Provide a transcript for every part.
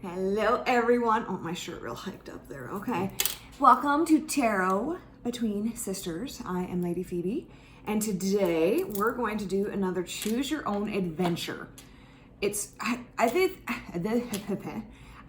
Hello everyone. Oh, my shirt real hiked up there. Okay. Welcome to Tarot Between Sisters. I am Lady Phoebe, and today we're going to do another choose your own adventure. I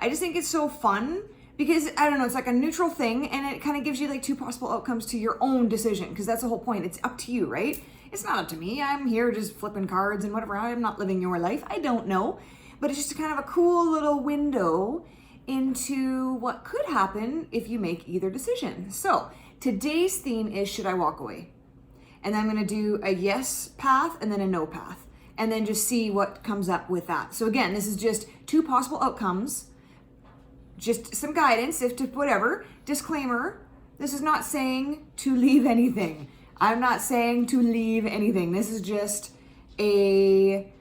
just think it's so fun because I don't know, it's like a neutral thing and it kind of gives you like two possible outcomes to your own decision, because that's the whole point. It's up to you, right? It's not up to me. I'm here just flipping cards and whatever. I'm not living your life. I don't know. But it's just kind of a cool little window into what could happen if you make either decision. So today's theme is, should I walk away? And then I'm going to do a yes path and then a no path, and then just see what comes up with that. So again, this is just two possible outcomes, just some guidance, if to whatever. Disclaimer, this is not saying to leave anything. I'm not saying to leave anything. This is just a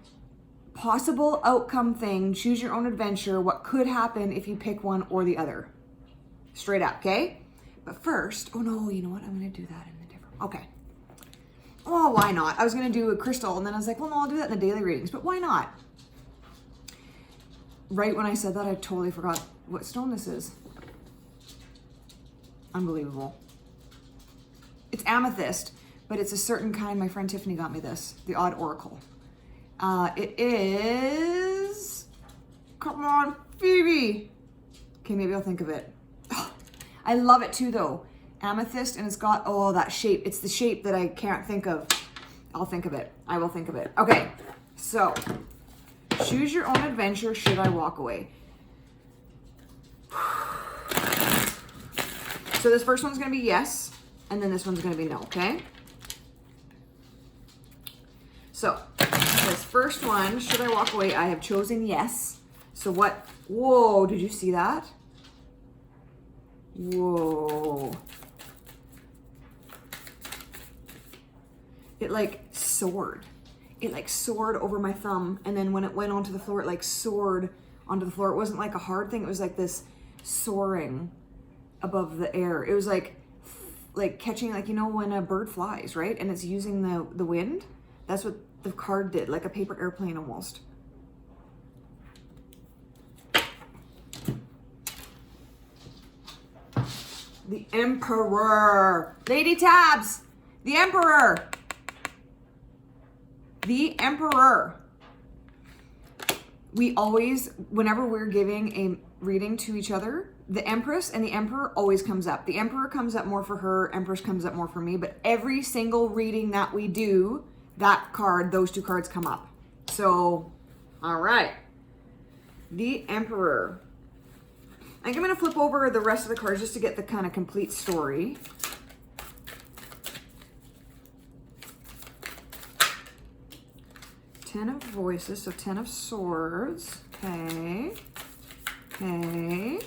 possible outcome thing. Choose your own adventure. What could happen if you pick one or the other? Straight up, okay? But first, oh no, you know what? I'm going to do that in the different, okay. Oh, why not? I was going to do a crystal, and then I was like, well, no, I'll do that in the daily readings, but why not? Right when I said that, I totally forgot what stone this is. Unbelievable. It's amethyst, but it's a certain kind. My friend Tiffany got me this, the Odd Oracle. It is, come on, Phoebe. Okay, maybe I'll think of it. Oh, I love it too though. Amethyst, and it's got, oh, that shape. It's the shape that I can't think of. I'll think of it. I will think of it. Okay, so choose your own adventure. Should I walk away? So this first one's gonna be yes, and then this one's gonna be no, okay? So this first one, should I walk away? I have chosen yes. So what, whoa, did you see that? Whoa. It like soared. It like soared over my thumb, and then when it went onto the floor, it like soared onto the floor. It wasn't like a hard thing. It was like this soaring above the air. It was like catching, like, you know, when a bird flies, right? And it's using the wind. That's what the card did, like a paper airplane almost. The Emperor. Lady Tabs. The Emperor. The Emperor. We always, whenever we're giving a reading to each other, the Empress and the Emperor always comes up. The Emperor comes up more for her, Empress comes up more for me, but every single reading that we do, that card, those two cards come up. So, all right. The Emperor. I think I'm going to flip over the rest of the cards just to get the kind of complete story. Ten of Voices, so Ten of Swords. Okay. Okay.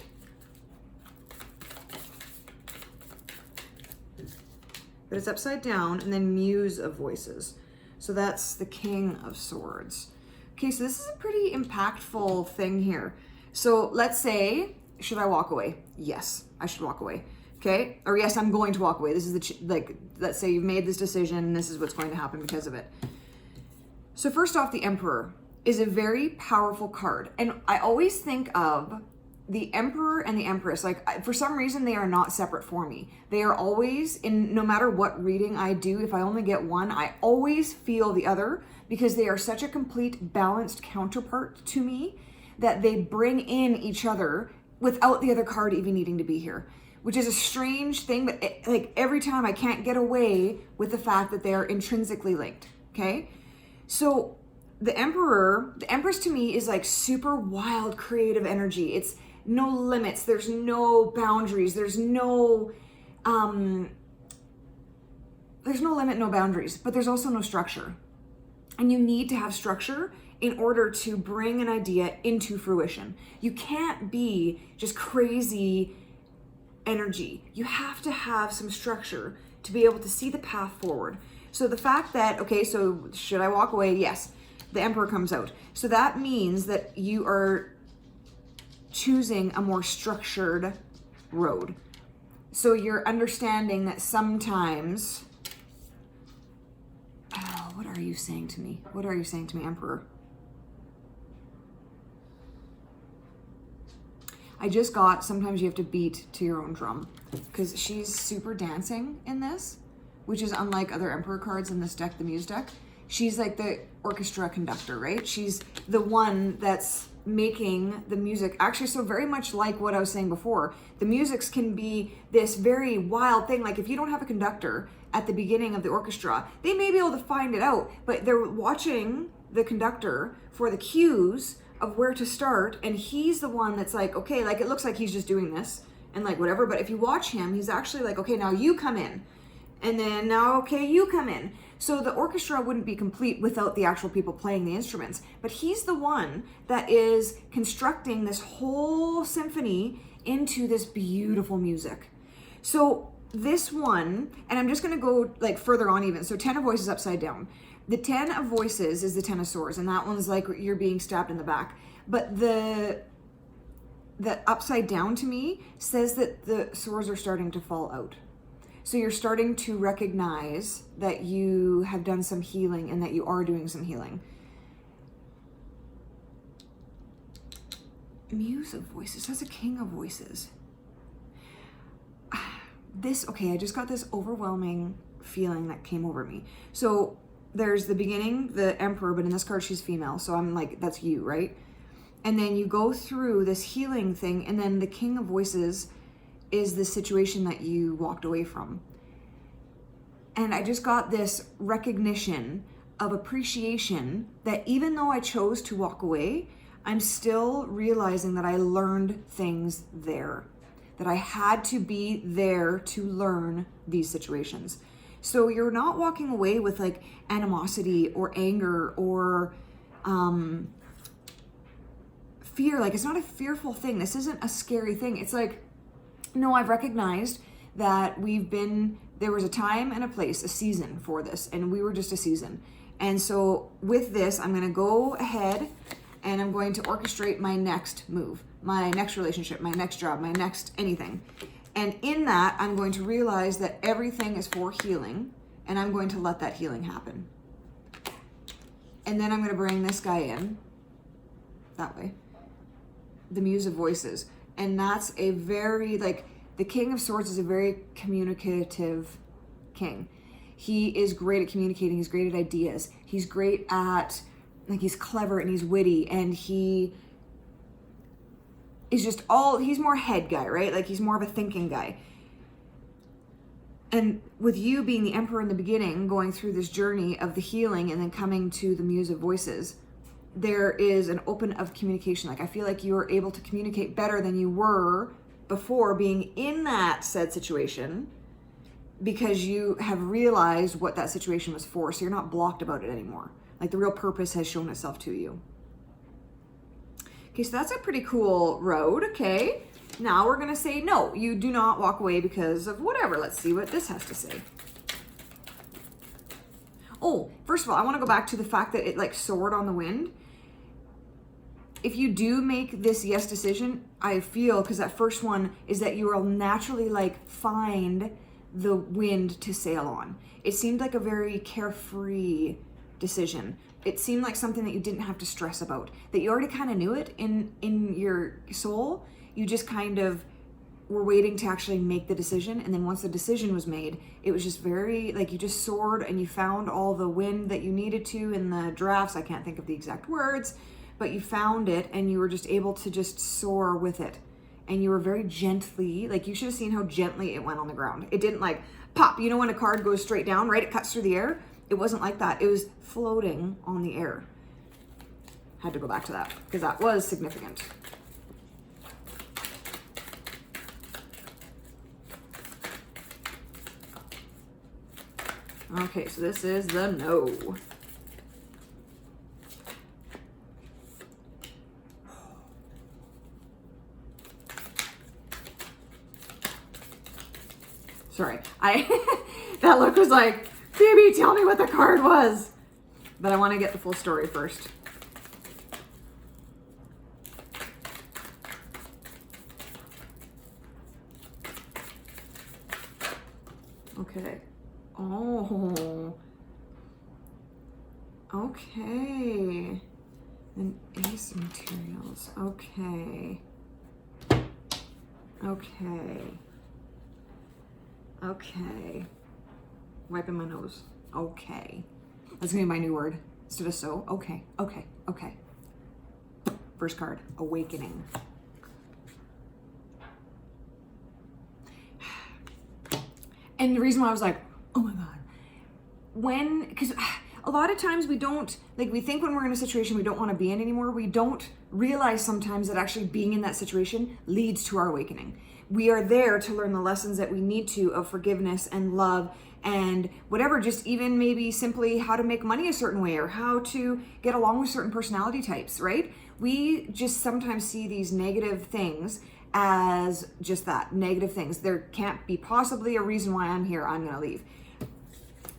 But it's upside down, and then Muse of Voices. So that's the King of Swords. Okay, so this is a pretty impactful thing here. So let's say, should I walk away? Yes, I should walk away. Okay, or yes, I'm going to walk away. This is the, let's say you've made this decision, and this is what's going to happen because of it. So first off, the Emperor is a very powerful card. And I always think of the Emperor and the Empress, like, for some reason, they are not separate for me. They are always, in no matter what reading I do, if I only get one, I always feel the other, because they are such a complete balanced counterpart to me that they bring in each other without the other card even needing to be here, which is a strange thing, but like every time I can't get away with the fact that they are intrinsically linked, okay? So the Emperor, the Empress to me is like super wild, creative energy. It's no limits. There's no boundaries. There's no limit, no boundaries, but there's also no structure. And you need to have structure in order to bring an idea into fruition. You can't be just crazy energy. You have to have some structure to be able to see the path forward. So the fact that, okay, so should I walk away? Yes. The Emperor comes out. So that means that you are choosing a more structured road. So you're understanding that sometimes, oh, what are you saying to me? What are you saying to me, Emperor? I just got, sometimes you have to beat to your own drum, because she's super dancing in this, which is unlike other Emperor cards in this deck, the Muse deck. She's like the orchestra conductor, right? She's the one that's making the music. Actually, so very much like what I was saying before, the musics can be this very wild thing. Like if you don't have a conductor at the beginning of the orchestra, they may be able to find it out, but they're watching the conductor for the cues of where to start, and he's the one that's like, okay, like it looks like he's just doing this and like whatever, but if you watch him, he's actually like, okay, now you come in, and then now, okay, you come in. So the orchestra wouldn't be complete without the actual people playing the instruments, but he's the one that is constructing this whole symphony into this beautiful music. So this one, and I'm just going to go like further on even. So 10 of Voices upside down. The 10 of Voices is the 10 of Swords, and that one's like you're being stabbed in the back. But the upside down to me says that the swords are starting to fall out. So you're starting to recognize that you have done some healing and that you are doing some healing. Muse of Voices, that's a King of Voices. Okay, I just got this overwhelming feeling that came over me. So there's the beginning, the Emperor, but in this card she's female, so I'm like, that's you, right? And then you go through this healing thing, and then the King of Voices is the situation that you walked away from. And I just got this recognition of appreciation that even though I chose to walk away, I'm still realizing that I learned things there, that I had to be there to learn these situations. So you're not walking away with like animosity or anger or fear. Like it's not a fearful thing. This isn't a scary thing. It's like, no, I've recognized that there was a time and a place, a season for this, and we were just a season. And so with this, I'm going to go ahead and I'm going to orchestrate my next move, my next relationship, my next job, my next anything. And in that, I'm going to realize that everything is for healing, and I'm going to let that healing happen. And then I'm going to bring this guy in, that way, the Muse of Voices. And that's a very, like, the King of Swords is a very communicative king. He is great at communicating. He's great at ideas. He's great at, like, he's clever and he's witty, and he is just he's more head guy, right? Like, he's more of a thinking guy. And with you being the Emperor in the beginning, going through this journey of the healing and then coming to the Muse of Voices, there is an open of communication. Like, I feel like you are able to communicate better than you were before being in that said situation, because you have realized what that situation was for. So you're not blocked about it anymore. Like, the real purpose has shown itself to you. Okay, so that's a pretty cool road. Okay, now we're gonna say, no, you do not walk away because of whatever. Let's see what this has to say. Oh, first of all, I want to go back to the fact that it like soared on the wind. If you do make this yes decision, I feel, because that first one is that you will naturally like find the wind to sail on. It seemed like a very carefree decision. It seemed like something that you didn't have to stress about, that you already kind of knew it in your soul. You just kind of were waiting to actually make the decision. And then once the decision was made, it was just very, like, you just soared and you found all the wind that you needed to in the drafts. I can't think of the exact words, but you found it and you were just able to just soar with it. And you were very gently, like, you should have seen how gently it went on the ground. It didn't like pop. You know when a card goes straight down, right? It cuts through the air. It wasn't like that. It was floating on the air. Had to go back to that because that was significant. Okay, so this is the no. Sorry, that look was like, baby, tell me what the card was. But I want to get the full story first. Okay. Oh. Okay. And ace materials. Okay. Okay. Okay. Wiping my nose. Okay. That's gonna be my new word. Instead of so. Okay. Okay. Okay. First card. Awakening. And the reason why I was like, oh my God. Because a lot of times we don't, like, we think when we're in a situation we don't want to be in anymore, we don't realize sometimes that actually being in that situation leads to our awakening. We are there to learn the lessons that we need to of forgiveness and love and whatever, just even maybe simply how to make money a certain way or how to get along with certain personality types, right? We just sometimes see these negative things as just that, negative things. There can't be possibly a reason why I'm here. I'm going to leave.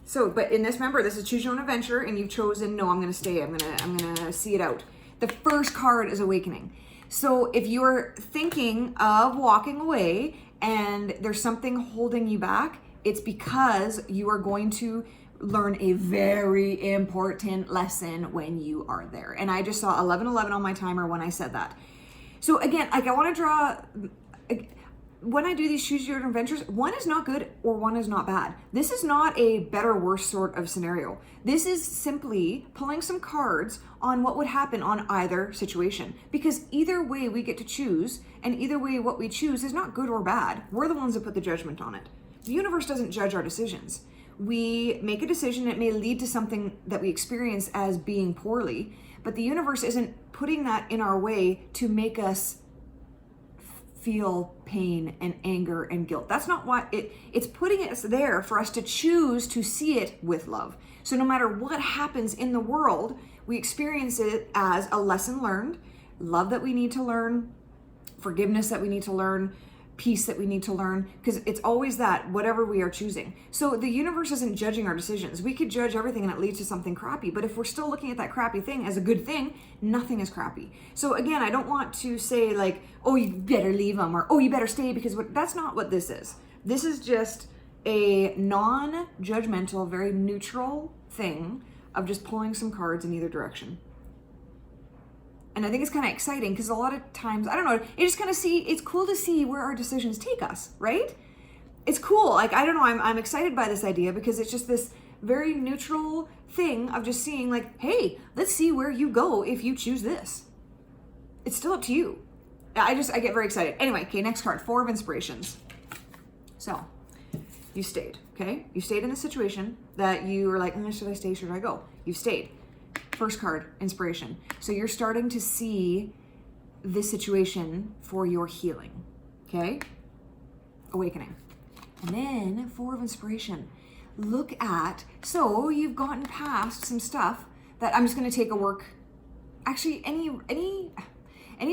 So, but in this, remember, this is choose your own adventure, and you've chosen, no, I'm going to stay. I'm going to see it out. The first card is awakening. So if you're thinking of walking away and there's something holding you back, it's because you are going to learn a very important lesson when you are there. And I just saw 11:11 on my timer when I said that. So again, like, I want to draw, when I do these choose your own adventures, one is not good or one is not bad. This is not a better, worse sort of scenario. This is simply pulling some cards on what would happen on either situation. Because either way we get to choose, and either way what we choose is not good or bad. We're the ones that put the judgment on it. The universe doesn't judge our decisions. We make a decision, it may lead to something that we experience as being poorly, but the universe isn't putting that in our way to make us feel pain and anger and guilt. That's not why it's putting us there for us to choose to see it with love. So no matter what happens in the world, we experience it as a lesson learned, love that we need to learn, forgiveness that we need to learn, peace that we need to learn, because it's always that, whatever we are choosing. So the universe isn't judging our decisions. We could judge everything and it leads to something crappy, but if we're still looking at that crappy thing as a good thing, nothing is crappy. So again, I don't want to say like, oh, you better leave them, or oh, you better stay, because that's not what this is. This is just a non-judgmental, very neutral thing of just pulling some cards in either direction. And I think it's kind of exciting because a lot of times, I don't know, it's cool to see where our decisions take us, right? It's cool. Like, I don't know, I'm excited by this idea because it's just this very neutral thing of just seeing like, hey, let's see where you go if you choose this. It's still up to you. I get very excited. Anyway, okay, next card, 4 of Inspirations. So, you stayed, okay? You stayed in a situation that you were like, should I stay, should I go? You've stayed. First card, Inspiration. So you're starting to see this situation for your healing, okay? Awakening. And then 4 of Inspiration. Look at, so you've gotten past some stuff that I'm just going to take a work, actually any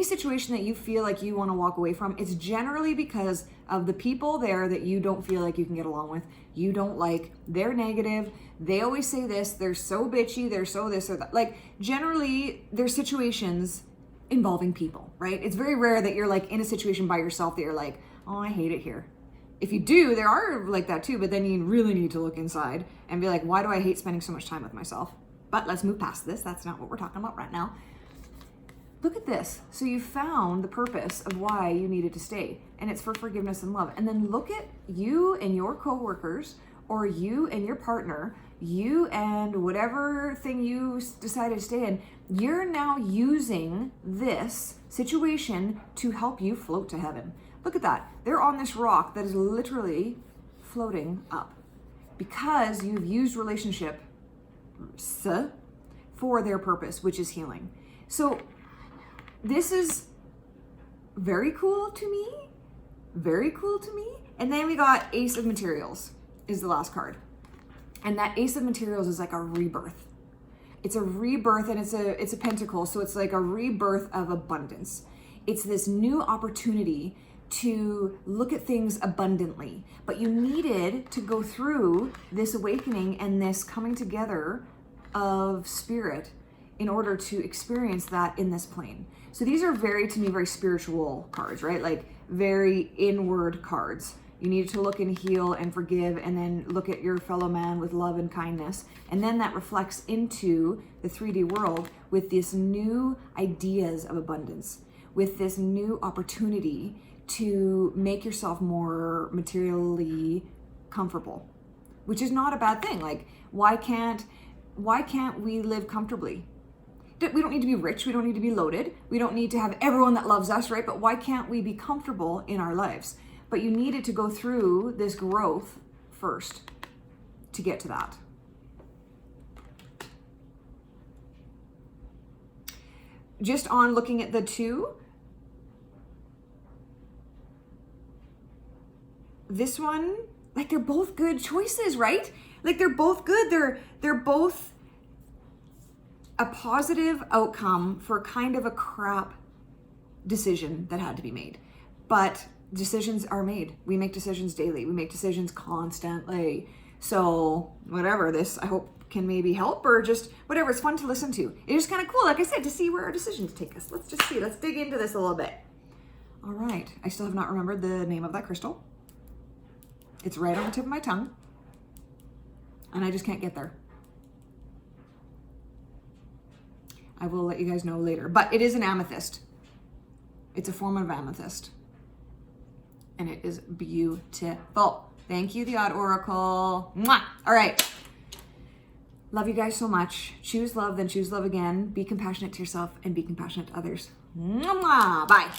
situation that you feel like you want to walk away from, it's generally because of the people there that you don't feel like you can get along with. You don't like, they're negative. They always say this, they're so bitchy, they're so this or that. Like, generally, there's situations involving people, right? It's very rare that you're like in a situation by yourself that you're like, oh, I hate it here. If you do, there are like that too, but then you really need to look inside and be like, why do I hate spending so much time with myself? But let's move past this. That's not what we're talking about right now. Look at this. So you found the purpose of why you needed to stay, and it's for forgiveness and love. And then look at you and your coworkers, or you and your partner, you and whatever thing you decided to stay in. You're now using this situation to help you float to heaven. Look at that. They're on this rock that is literally floating up because you've used relationship for their purpose, which is healing. So this is very cool to me. Very cool to me. And then we got Ace of Materials is the last card. And that Ace of Materials is like a rebirth. It's a rebirth, and it's a pentacle, so it's like a rebirth of abundance. It's this new opportunity to look at things abundantly. But you needed to go through this awakening and this coming together of spirit in order to experience that in this plane. So these are to me, very spiritual cards, right? Like very inward cards. You need to look and heal and forgive, and then look at your fellow man with love and kindness. And then that reflects into the 3D world with these new ideas of abundance. with this new opportunity to make yourself more materially comfortable, which is not a bad thing. Like, why can't we live comfortably? We don't need to be rich. We don't need to be loaded. We don't need to have everyone that loves us, right? But why can't we be comfortable in our lives? But you needed to go through this growth first to get to that. Just on looking at the two, this one, like, they're both good choices, right? Like, they're both good. They're both a positive outcome for kind of a crap decision that had to be made. But decisions are made. We make decisions daily. We make decisions constantly. So whatever, this, I hope, can maybe help, or just whatever. It's fun to listen to. It's just kind of cool, like I said, to see where our decisions take us. Let's just see. Let's dig into this a little bit. All right. I still have not remembered the name of that crystal. It's right on the tip of my tongue, and I just can't get there. I will let you guys know later. But it is an amethyst. It's a form of amethyst. And it is beautiful. Thank you, the Odd Oracle. Mwah! All right. Love you guys so much. Choose love, then choose love again. Be compassionate to yourself and be compassionate to others. Mwah! Bye.